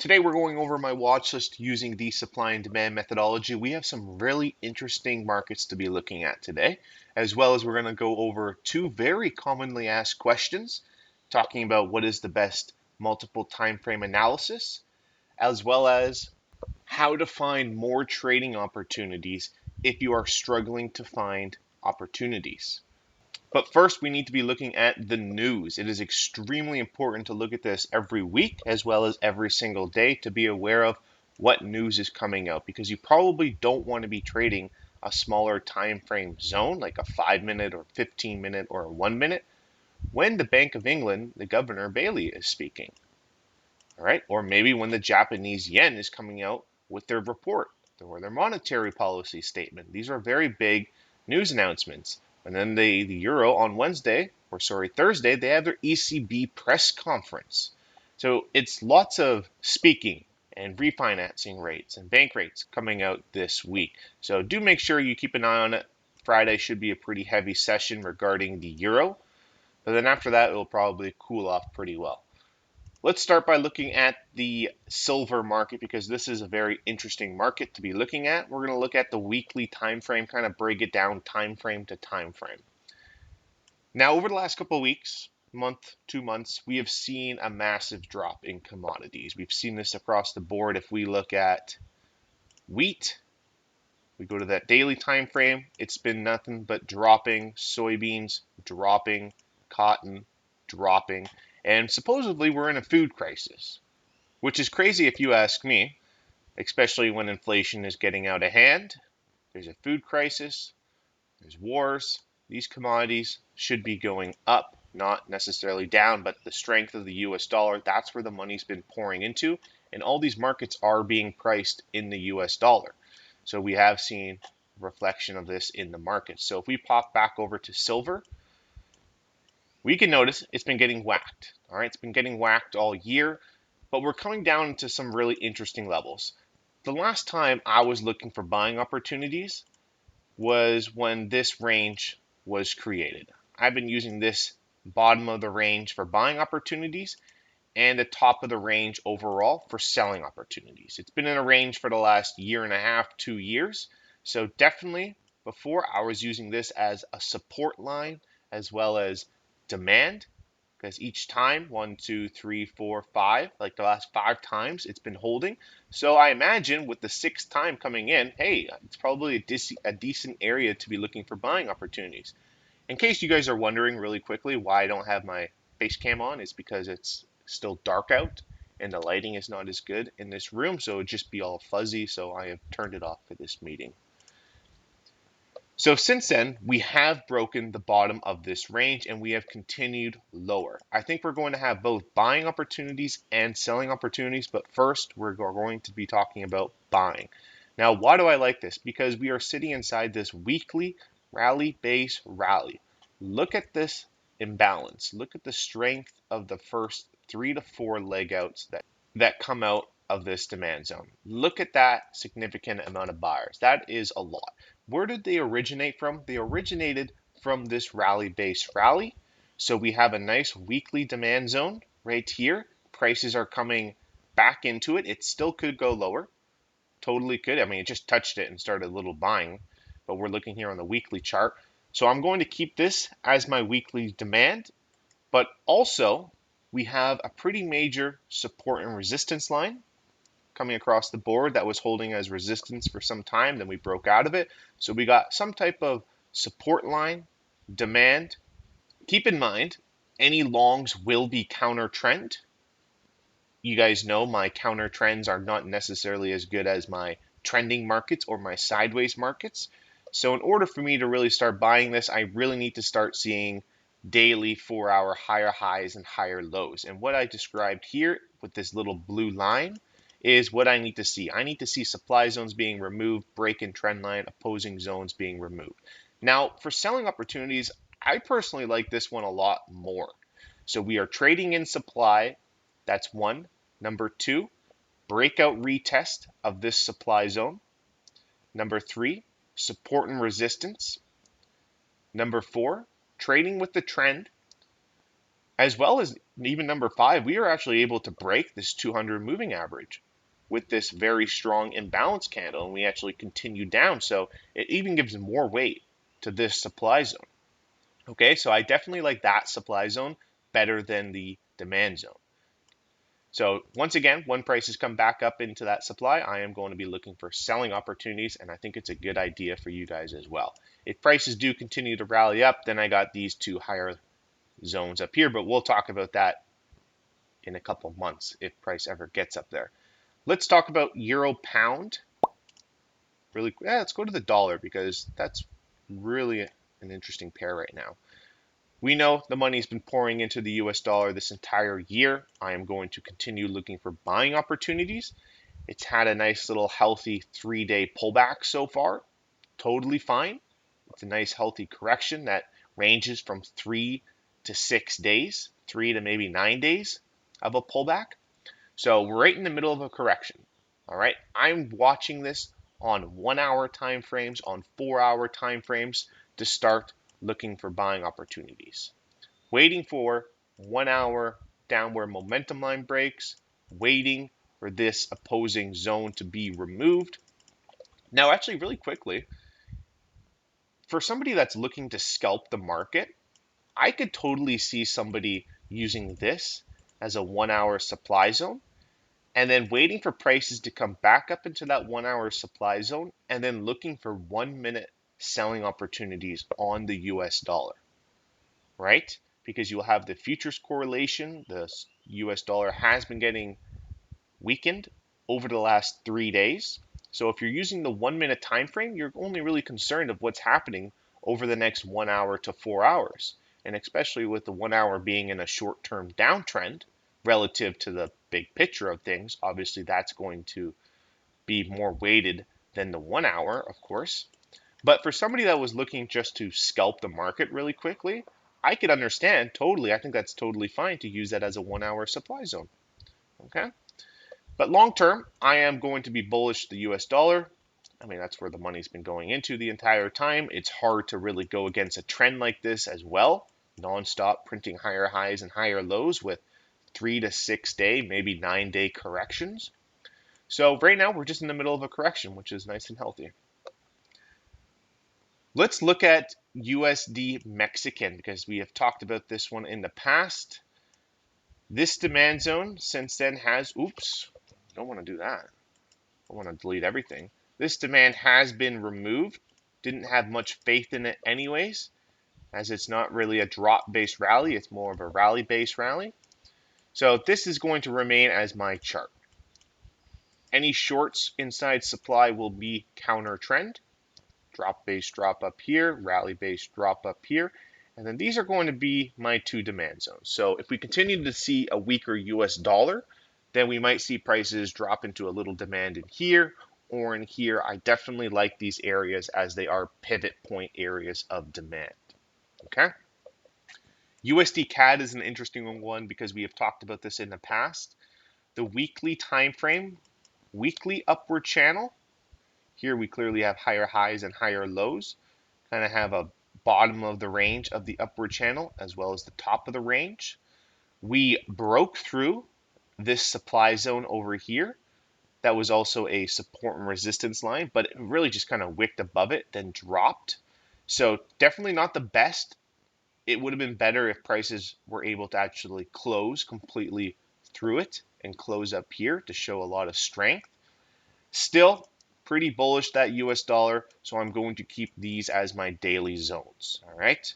Today we're going over my watch list using the supply and demand methodology. We have some really interesting markets to be looking at today, as well as we're going to go over two very commonly asked questions, talking about what is the best multiple time frame analysis, as well as how to find more trading opportunities if you are struggling to find opportunities. But first, we need to be looking at the news. It is extremely important to look at this every week as well as every single day to be aware of what news is coming out, because you probably don't want to be trading a smaller time frame zone like a 5-minute or 15-minute or a 1-minute when the Bank of England, the Governor Bailey, is speaking. All right, or maybe when the Japanese yen is coming out with their report or their monetary policy statement. These are very big news announcements. And then the euro on Thursday, they have their ECB press conference. So it's lots of speaking and refinancing rates and bank rates coming out this week. So do make sure you keep an eye on it. Friday should be a pretty heavy session regarding the euro, but then after that, it will probably cool off pretty well. Let's start by looking at the silver market, because this is a very interesting market to be looking at. We're going to look at the weekly time frame, kind of break it down time frame to time frame. Now, over the last couple of weeks, month, 2 months, we have seen a massive drop in commodities. We've seen this across the board. If we look at wheat, we go to that daily time frame, it's been nothing but dropping. Soybeans dropping, cotton dropping. And supposedly we're in a food crisis, which is crazy if you ask me, especially when inflation is getting out of hand. There's a food crisis, there's wars. These commodities should be going up, not necessarily down, but the strength of the US dollar, that's where the money's been pouring into. And all these markets are being priced in the US dollar. So we have seen a reflection of this in the market. So if we pop back over to silver, we can notice it's been getting whacked. All right, it's been getting whacked all year, but we're coming down into some really interesting levels. The last time I was looking for buying opportunities was when this range was created. I've been using this bottom of the range for buying opportunities and the top of the range overall for selling opportunities. It's been in a range for the last year and a half, 2 years. So definitely before I was using this as a support line as well as demand, because each time 1, 2, 3, 4, 5, like the last 5 times it's been holding. So I imagine with the 6th time coming in, hey, it's probably a decent area to be looking for buying opportunities. In case you guys are wondering really quickly why I don't have my face cam on, is because it's still dark out and the lighting is not as good in this room, so it would just be all fuzzy, so I have turned it off for this meeting. So since then, we have broken the bottom of this range and we have continued lower. I think we're going to have both buying opportunities and selling opportunities, but first we're going to be talking about buying. Now, why do I like this? Because we are sitting inside this weekly rally base rally. Look at this imbalance. Look at the strength of the first 3 to 4 leg outs that come out of this demand zone. Look at that significant amount of buyers. That is a lot. Where did they originate from? They originated from this rally base rally. So we have a nice weekly demand zone right here. Prices are coming back into it. It still could go lower. Totally could. I mean, it just touched it and started a little buying, but we're looking here on the weekly chart. So I'm going to keep this as my weekly demand, but also we have a pretty major support and resistance line coming across the board that was holding as resistance for some time, then we broke out of it. So we got some type of support line, demand. Keep in mind, any longs will be counter trend. You guys know my counter trends are not necessarily as good as my trending markets or my sideways markets. So in order for me to really start buying this, I really need to start seeing daily 4-hour higher highs and higher lows. And what I described here with this little blue line is what I need to see. I need to see supply zones being removed, break in trend line, opposing zones being removed. Now, for selling opportunities, I personally like this one a lot more. So we are trading in supply. That's one. Number 2, breakout retest of this supply zone. Number 3, support and resistance. Number 4, trading with the trend, as well as even number 5, we are actually able to break this 200 moving average with this very strong imbalance candle, and we actually continue down. So it even gives more weight to this supply zone. Okay, so I definitely like that supply zone better than the demand zone. So once again, when prices come back up into that supply, I am going to be looking for selling opportunities, and I think it's a good idea for you guys as well. If prices do continue to rally up, then I got these 2 higher zones up here, but we'll talk about that in a couple months if price ever gets up there. Let's talk about euro pound. Let's go to the dollar because that's really an interesting pair right now. We know the money's been pouring into the US dollar this entire year. I am going to continue looking for buying opportunities. It's had a nice little healthy 3-day pullback so far. Totally fine. It's a nice healthy correction that ranges from 3 to 6 days, 3 to maybe 9 days of a pullback. So we're right in the middle of a correction. All right, I'm watching this on 1-hour time frames, on 4-hour time frames to start looking for buying opportunities. Waiting for 1-hour downward momentum line breaks, waiting for this opposing zone to be removed. Now, actually, really quickly, for somebody that's looking to scalp the market, I could totally see somebody using this as a 1-hour supply zone and then waiting for prices to come back up into that 1-hour supply zone and then looking for 1-minute selling opportunities on the US dollar, right? Because you'll have the futures correlation. The US dollar has been getting weakened over the last 3 days. So if you're using the 1-minute time frame, you're only really concerned of what's happening over the next 1 hour to 4 hours. And especially with the 1 hour being in a short-term downtrend relative to the big picture of things, obviously that's going to be more weighted than the 1 hour, of course. But for somebody that was looking just to scalp the market really quickly, I could understand totally. I think that's totally fine to use that as a 1-hour supply zone. Okay. But long term, I am going to be bullish the US dollar. I mean, that's where the money's been going into the entire time. It's hard to really go against a trend like this as well. Non-stop printing higher highs and higher lows with 3 to 6 day, maybe 9-day corrections. So right now we're just in the middle of a correction, which is nice and healthy. Let's look at USD Mexican because we have talked about this one in the past. This demand zone since then has, oops, don't want to do that. I want to delete everything. This demand has been removed. Didn't have much faith in it anyways, as it's not really a drop-based rally. It's more of a rally-based rally. So this is going to remain as my chart. Any shorts inside supply will be counter trend. Drop-based drop up here, rally-based drop up here. And then these are going to be my 2 demand zones. So if we continue to see a weaker US dollar, then we might see prices drop into a little demand in here or in here. I definitely like these areas as they are pivot point areas of demand. Okay. USDCAD is an interesting one because we have talked about this in the past. The weekly time frame, weekly upward channel. Here we clearly have higher highs and higher lows. Kind of have a bottom of the range of the upward channel as well as the top of the range. We broke through this supply zone over here. That was also a support and resistance line, but it really just kind of wicked above it, then dropped. So definitely not the best. It would have been better if prices were able to actually close completely through it and close up here to show a lot of strength. Still, pretty bullish that US dollar, so I'm going to keep these as my daily zones. All right.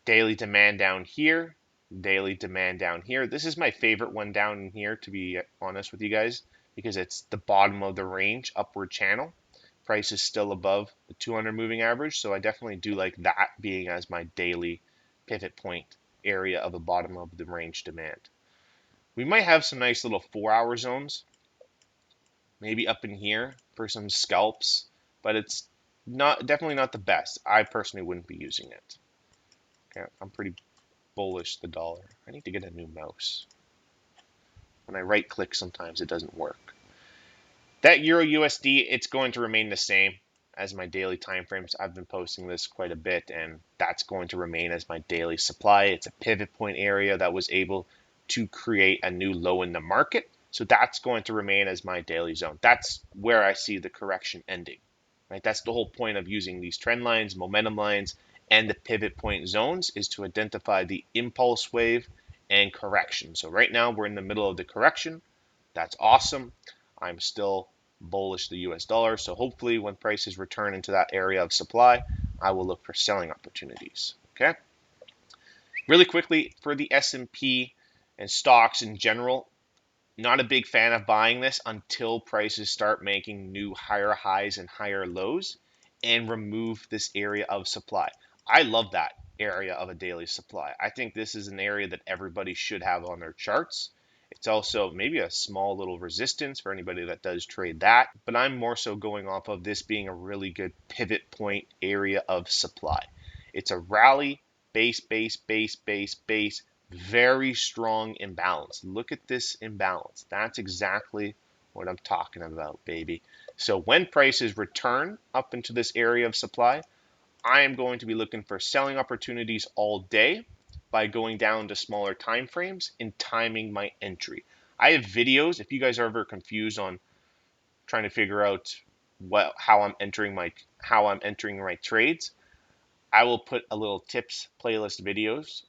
Daily demand down here, daily demand down here. This is my favorite one down in here, to be honest with you guys, because it's the bottom of the range, upward channel. Price is still above the 200 moving average, so I definitely do like that being as my daily pivot point area of the bottom of the range demand. We might have some nice little 4-hour zones, maybe up in here for some scalps, but it's definitely not the best. I personally wouldn't be using it. Okay, I'm pretty bullish the dollar. I need to get a new mouse. When I right click sometimes it doesn't work. That Euro USD, it's going to remain the same. as my daily time frames. I've been posting this quite a bit, and that's going to remain as my daily supply. It's a pivot point area that was able to create a new low in the market. So that's going to remain as my daily zone. That's where I see the correction ending. Right? That's the whole point of using these trend lines, momentum lines, and the pivot point zones is to identify the impulse wave and correction. So right now we're in the middle of the correction. That's awesome. I'm still bullish the US dollar. So hopefully when prices return into that area of supply, I will look for selling opportunities. Okay. Really quickly for the S&P and stocks in general, not a big fan of buying this until prices start making new higher highs and higher lows and remove this area of supply. I love that area of a daily supply. I think this is an area that everybody should have on their charts. It's also maybe a small little resistance for anybody that does trade that, but I'm more so going off of this being a really good pivot point area of supply. It's a rally, base, base, base, base, base, very strong imbalance. Look at this imbalance. That's exactly what I'm talking about, baby. So when prices return up into this area of supply, I am going to be looking for selling opportunities all day by going down to smaller time frames and timing my entry. I have videos. If you guys are ever confused on trying to figure out how I'm entering my trades, I will put a little tips playlist videos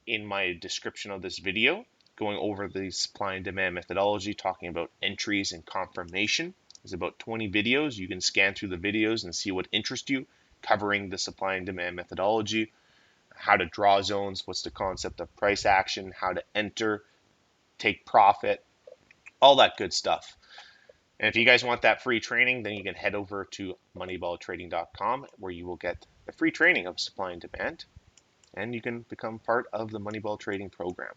in my description of this video, going over the supply and demand methodology, talking about entries and confirmation. There's about 20 videos. You can scan through the videos and see what interests you, covering the supply and demand methodology, how to draw zones, what's the concept of price action, how to enter, take profit, all that good stuff. And if you guys want that free training, then you can head over to moneyballtrading.com where you will get the free training of supply and demand, and you can become part of the Moneyball Trading program.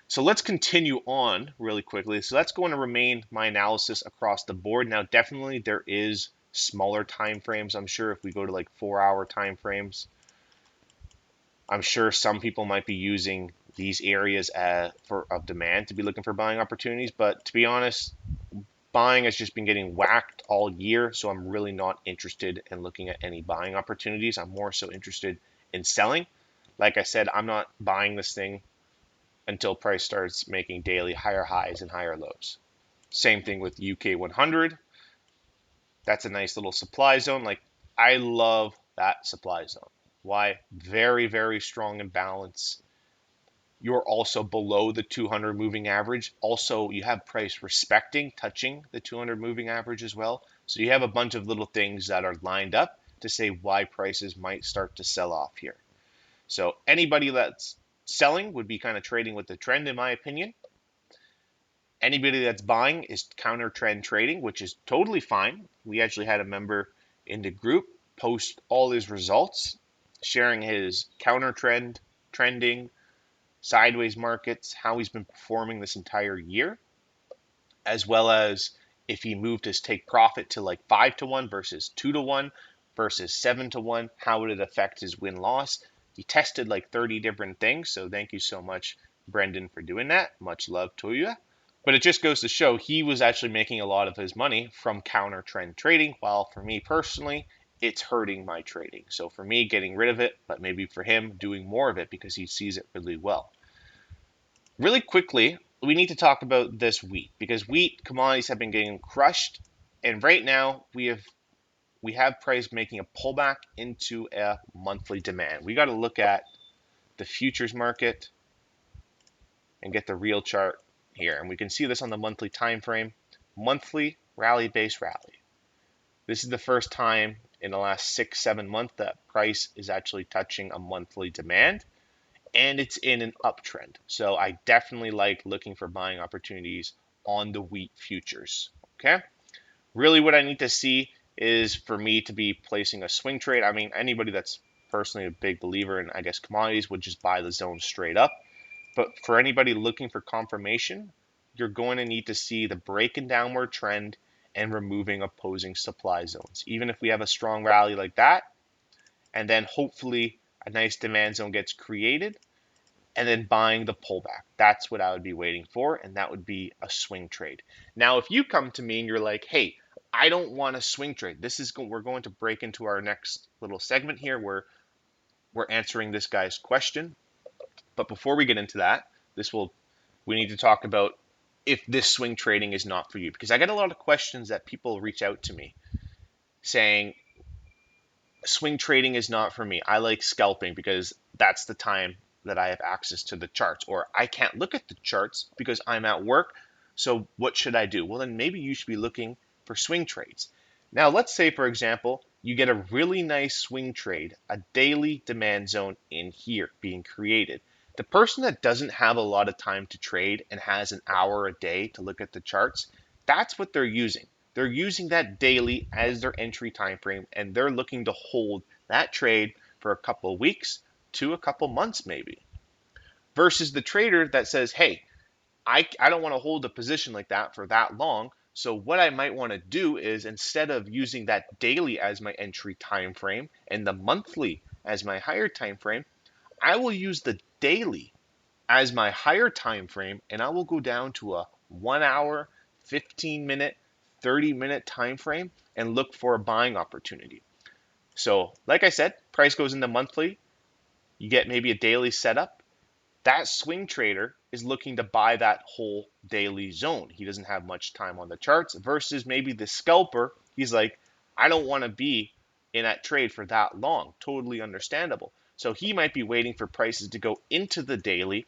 So let's continue on really quickly. So that's going to remain my analysis across the board. Now, definitely there is smaller time frames. I'm sure if we go to like 4-hour time frames, I'm sure some people might be using these areas of demand to be looking for buying opportunities. But to be honest, buying has just been getting whacked all year, so I'm really not interested in looking at any buying opportunities. I'm more so interested in selling. Like I said, I'm not buying this thing until price starts making daily higher highs and higher lows. Same thing with UK 100. That's a nice little supply zone. Like, I love that supply zone. Why? Very, very strong imbalance. You're also below the 200 moving average. Also, you have price respecting, touching the 200 moving average as well. So you have a bunch of little things that are lined up to say why prices might start to sell off here. So anybody that's selling would be kind of trading with the trend, in my opinion. Anybody that's buying is counter trend trading, which is totally fine. We actually had a member in the group post all his results, sharing his counter trend, trending, sideways markets, how he's been performing this entire year, as well as if he moved his take profit to like 5-1 versus 2-1 versus 7-1, how would it affect his win loss? He tested like 30 different things, so thank you so much, Brendan, for doing that. Much love to you. But it just goes to show he was actually making a lot of his money from counter trend trading, while for me personally, it's hurting my trading. So for me, getting rid of it, but maybe for him, doing more of it because he sees it really well. Really quickly, we need to talk about this wheat because wheat commodities have been getting crushed, and right now we have price making a pullback into a monthly demand. We got to look at the futures market and get the real chart here, and we can see this on the monthly time frame. Monthly rally base rally. This is the first time in the last 6-7 months that price is actually touching a monthly demand, and it's in an uptrend. So I definitely like looking for buying opportunities on the wheat futures. Okay, really what I need to see is for me to be placing a swing trade. I mean, anybody that's personally a big believer in, I guess, commodities would just buy the zone straight up. But for anybody looking for confirmation, you're going to need to see the break and downward trend and removing opposing supply zones. Even if we have a strong rally like that, and then hopefully a nice demand zone gets created, and then buying the pullback. That's what I would be waiting for, and that would be a swing trade. Now, if you come to me and you're like, hey, I don't want to swing trade. We're going to break into our next little segment here where we're answering this guy's question. But before we get into that, we need to talk about if this swing trading is not for you, because I get a lot of questions that people reach out to me saying swing trading is not for me. I like scalping because that's the time that I have access to the charts, or I can't look at the charts because I'm at work. So what should I do? Well, then maybe you should be looking for swing trades. Now, let's say, for example, you get a really nice swing trade, a daily demand zone in here being created. The person that doesn't have a lot of time to trade and has an hour a day to look at the charts, that's what they're using. They're using that daily as their entry time frame, and they're looking to hold that trade for a couple of weeks to a couple months maybe. Versus the trader that says, hey, I don't want to hold a position like that for that long. So what I might want to do is, instead of using that daily as my entry time frame and the monthly as my higher time frame, I will use the daily as my higher time frame, and I will go down to a 1 hour, 15-minute, 30-minute time frame and look for a buying opportunity. So like I said, price goes into monthly, you get maybe a daily setup. That swing trader is looking to buy that whole daily zone. He doesn't have much time on the charts versus maybe the scalper. He's like, I don't want to be in that trade for that long. Totally understandable. So he might be waiting for prices to go into the daily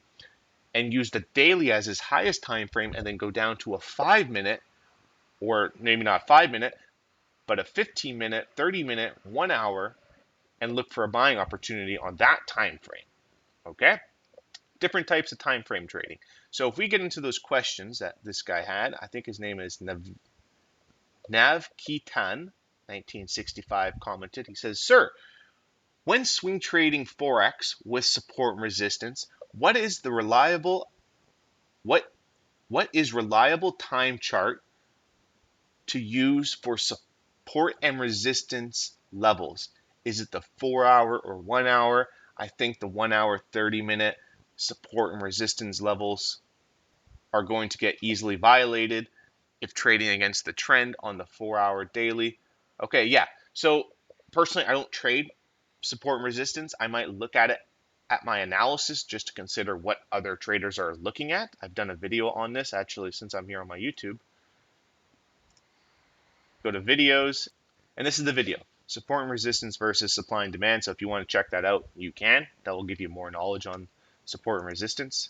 and use the daily as his highest time frame and then go down to a 5-minute, or maybe not 5-minute, but a 15-minute, 30-minute, 1 hour, and look for a buying opportunity on that time frame. Okay? Different types of time frame trading. So if we get into those questions that this guy had, I think his name is Navkitan 1965 commented. He says, "Sir, when swing trading Forex with support and resistance, what is reliable time chart to use for support and resistance levels? Is it the 4 hour or 1 hour? I think the 1 hour, 30-minute support and resistance levels are going to get easily violated if trading against the trend on the 4 hour daily." Okay, yeah. So personally, I don't trade support and resistance. I might look at it at my analysis just to consider what other traders are looking at. I've done a video on this actually since I'm here on my YouTube. Go to videos, and this is the video. Support and resistance versus supply and demand. So if you want to check that out, you can. That will give you more knowledge on support and resistance.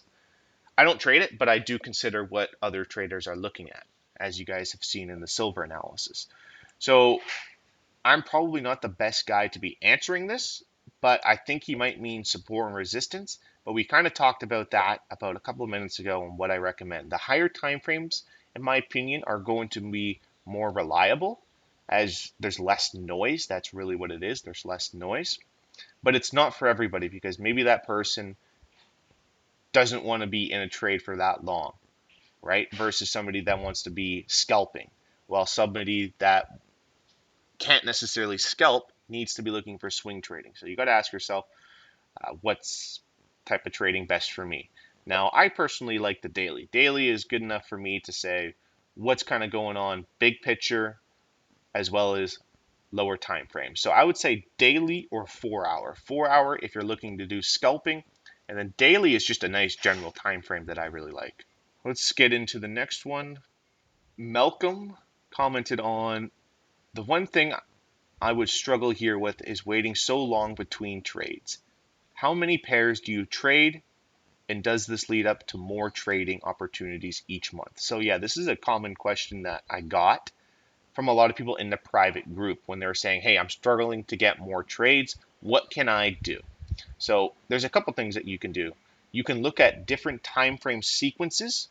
I don't trade it, but I do consider what other traders are looking at, as you guys have seen in the silver analysis. So I'm probably not the best guy to be answering this, but I think he might mean support and resistance. But we kind of talked about that about a couple of minutes ago and what I recommend. The higher time frames, in my opinion, are going to be more reliable as there's less noise. That's really what it is. There's less noise. But it's not for everybody because maybe that person doesn't want to be in a trade for that long, right? Versus somebody that wants to be scalping, while somebody that can't necessarily scalp needs to be looking for swing trading. So you got to ask yourself, what's type of trading best for me? Now, I personally like the daily. Daily is good enough for me to say what's kind of going on, big picture, as well as lower time frame. So I would say daily or 4 hour. 4 hour if you're looking to do scalping, and then daily is just a nice general time frame that I really like. Let's get into the next one. Malcolm commented on, the one thing I would struggle here with is waiting so long between trades. How many pairs do you trade, and does this lead up to more trading opportunities each month? So yeah, this is a common question that I got from a lot of people in the private group when they're saying, hey, I'm struggling to get more trades. What can I do? So there's a couple things that you can do. You can look at different time frame sequences,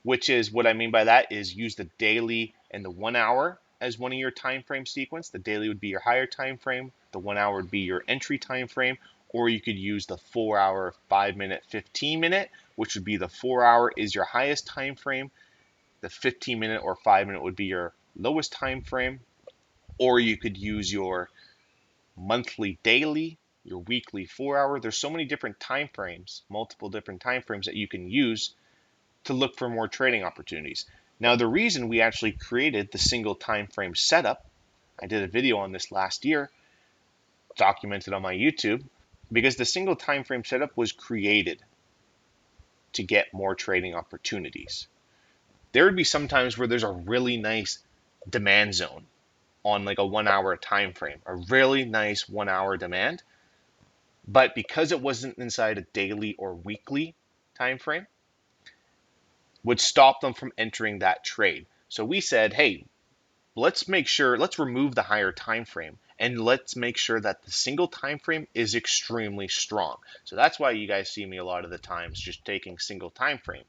which is what I mean by that is use the daily and the 1 hour as one of your time frame sequence. The daily would be your higher time frame, the 1 hour would be your entry time frame, or you could use the 4 hour, 5-minute, 15-minute, which would be the 4 hour is your highest time frame, the 15-minute or 5-minute would be your lowest time frame, or you could use your monthly daily, your weekly 4 hour. There's so many different time frames, multiple different time frames that you can use to look for more trading opportunities. Now, the reason we actually created the single time frame setup, I did a video on this last year, documented on my YouTube, because the single time frame setup was created to get more trading opportunities. There would be some times where there's a really nice demand zone on like a 1 hour time frame, a really nice 1 hour demand, but because it wasn't inside a daily or weekly time frame, would stop them from entering that trade. So we said, hey, let's remove the higher time frame and let's make sure that the single time frame is extremely strong. So that's why you guys see me a lot of the times just taking single time frame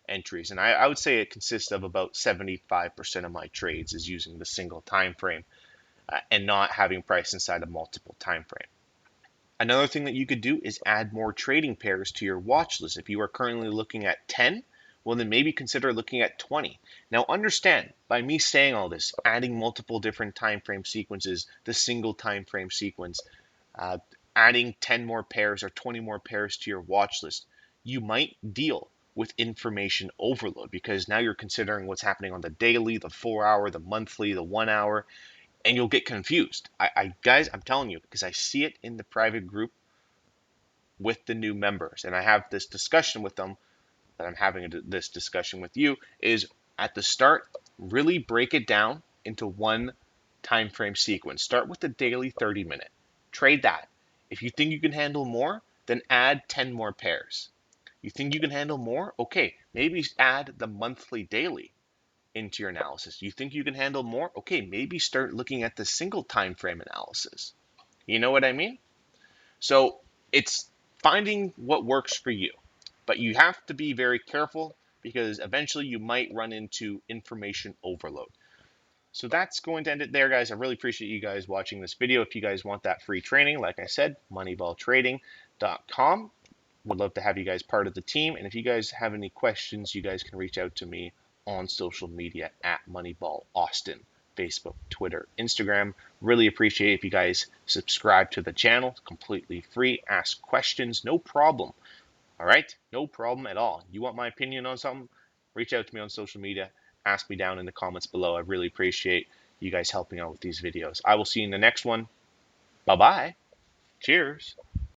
entries, and I would say it consists of about 75% of my trades is using the single time frame and not having price inside a multiple time frame. Another thing that you could do is add more trading pairs to your watch list. If you are currently looking at 10, well, then maybe consider looking at 20. Now understand, by me saying all this, adding multiple different time frame sequences, the single time frame sequence, uh, adding 10 more pairs or 20 more pairs to your watch list, you might deal with information overload because now you're considering what's happening on the daily, the 4 hour, the monthly, the 1 hour, and you'll get confused. Guys, I'm telling you, because I see it in the private group with the new members, and I have this discussion with them that I'm having this discussion with you, is at the start, really break it down into one time frame sequence. Start with the daily 30-minute. Trade that. If you think you can handle more, then add 10 more pairs. You think you can handle more? Okay, maybe add the monthly daily into your analysis. You think you can handle more? Okay, maybe start looking at the single time frame analysis. You know what I mean? So it's finding what works for you, but you have to be very careful because eventually you might run into information overload. So that's going to end it there, guys. I really appreciate you guys watching this video. If you guys want that free training, like I said, moneyballtrading.com. Would love to have you guys part of the team. And if you guys have any questions, you guys can reach out to me on social media at Moneyball Austin, Facebook, Twitter, Instagram. Really appreciate if you guys subscribe to the channel. It's completely free. Ask questions, no problem. All right? No problem at all. You want my opinion on something? Reach out to me on social media. Ask me down in the comments below. I really appreciate you guys helping out with these videos. I will see you in the next one. Bye-bye. Cheers.